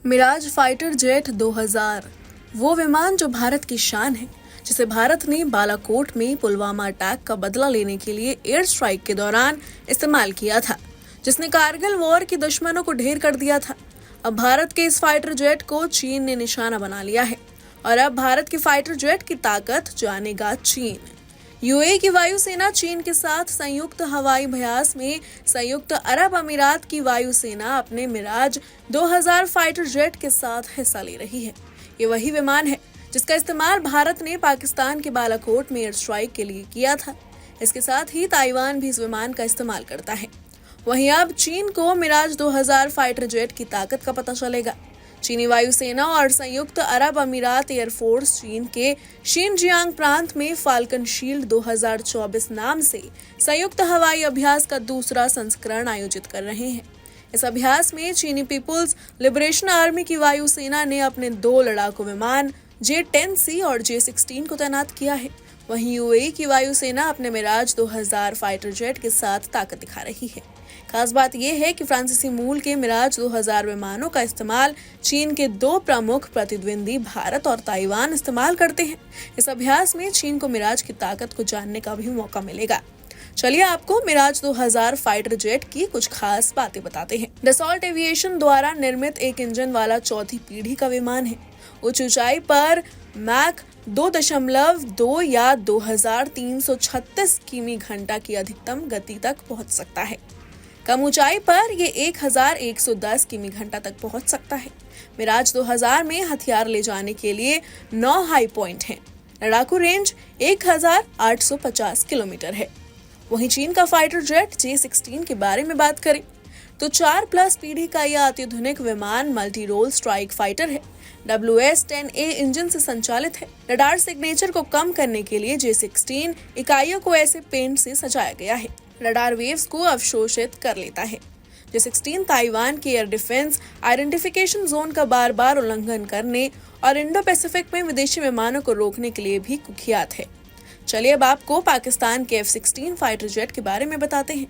Miraj fighter jet 2000 वो विमान जो भारत की शान है, जिसे भारत ने बालाकोट में पुलवामा अटैक का बदला लेने के लिए एयर स्ट्राइक के दौरान इस्तेमाल किया था, जिसने कारगिल वॉर के दुश्मनों को ढेर कर दिया था। अब भारत के इस फाइटर जेट को चीन ने निशाना बना लिया है और अब भारत की फाइटर जेट की ताकत जानेगा चीन। यूएई की वायुसेना चीन के साथ संयुक्त हवाई अभ्यास में संयुक्त अरब अमीरात की वायुसेना अपने मिराज 2000 फाइटर जेट के साथ हिस्सा ले रही है। ये वही विमान है जिसका इस्तेमाल भारत ने पाकिस्तान के बालाकोट में एयर स्ट्राइक के लिए किया था। इसके साथ ही ताइवान भी इस विमान का इस्तेमाल करता है। वहीं अब चीन को मिराज 2000 फाइटर जेट की ताकत का पता चलेगा। चीनी वायुसेना और संयुक्त अरब अमीरात एयरफोर्स चीन के शिनजियांग प्रांत में फाल्कन शील्ड 2024 नाम से संयुक्त हवाई अभ्यास का दूसरा संस्करण आयोजित कर रहे हैं। इस अभ्यास में चीनी पीपुल्स लिबरेशन आर्मी की वायुसेना ने अपने 2 लड़ाकू विमान J-10C और J-16 को तैनात किया है। वहीं यूएई की वायुसेना अपने मिराज 2000 फाइटर जेट के साथ ताकत दिखा रही है। खास बात यह है कि फ्रांसीसी मूल के मिराज 2000 विमानों का इस्तेमाल चीन के 2 प्रमुख प्रतिद्वंदी भारत और ताइवान इस्तेमाल करते हैं। इस अभ्यास में चीन को मिराज की ताकत को जानने का भी मौका मिलेगा। चलिए आपको मिराज 2000 फाइटर जेट की कुछ खास बातें बताते हैं। डसॉल्ट एविएशन द्वारा निर्मित एक इंजन वाला चौथी पीढ़ी का विमान है। उच्च ऊंचाई पर मैक 2.2 या 2336 किमी घंटा की अधिकतम गति तक पहुंच सकता है। कम ऊंचाई पर ये 1110 किमी घंटा तक पहुंच सकता है। मिराज 2000 में हथियार ले जाने के लिए 9 हाई पॉइंट हैं। लड़ाकू रेंज 1850 किलोमीटर है। वहीं चीन का फाइटर जेट J-16 के बारे में बात करें तो 4+ पीढ़ी का यह अत्याधुनिक विमान मल्टी रोल स्ट्राइक फाइटर है। WS-10A इंजन से संचालित है। रडार सिग्नेचर को कम करने के लिए J-16 इकाइयों को ऐसे पेंट से सजाया गया है। रडार वेव्स को अवशोषित कर लेता है। J-16 ताइवान के एयर डिफेंस आइडेंटिफिकेशन जोन का बार-बार उल्लंघन करने और इंडो पैसिफिक में विदेशी विमानों को रोकने के लिए भी कुख्यात है। चलिए अब आपको पाकिस्तान के F-16 फाइटर जेट के बारे में बताते हैं।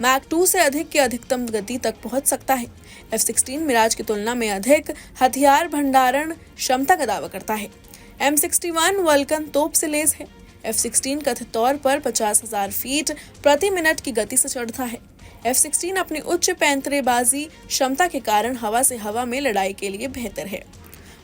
मैक 2 से अधिक की अधिकतम गति तक पहुंच सकता है। F-16 मिराज की तुलना में अधिक हथियार भंडारण क्षमता का दावा करता है। M61 वल्कन तोप से लैस है। F-16 कथित तौर पर 50,000 फीट प्रति मिनट की गति से चढ़ता है। F-16 अपनी उच्च पैंतरेबाजी क्षमता के कारण हवा से हवा में लड़ाई के लिए बेहतर है।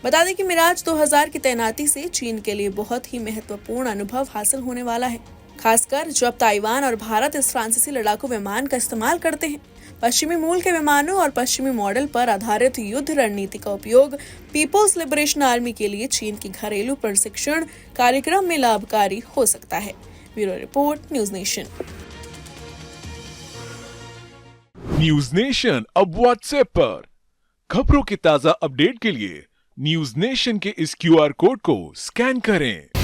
बता दें कि मिराज 2000 की तैनाती से चीन के लिए बहुत ही महत्वपूर्ण अनुभव हासिल होने वाला है, खासकर जब ताइवान और भारत इस फ्रांसीसी लड़ाकू विमान का इस्तेमाल करते हैं। पश्चिमी मूल के विमानों और पश्चिमी मॉडल पर आधारित युद्ध रणनीति का उपयोग पीपुल्स लिबरेशन आर्मी के लिए चीन की घरेलू प्रशिक्षण कार्यक्रम में लाभकारी हो सकता है। Bureau report, news nation. News nation अब व्हाट्सएप पर खबरों की ताजा अपडेट के लिए न्यूज नेशन के इस QR कोड को स्कैन करें।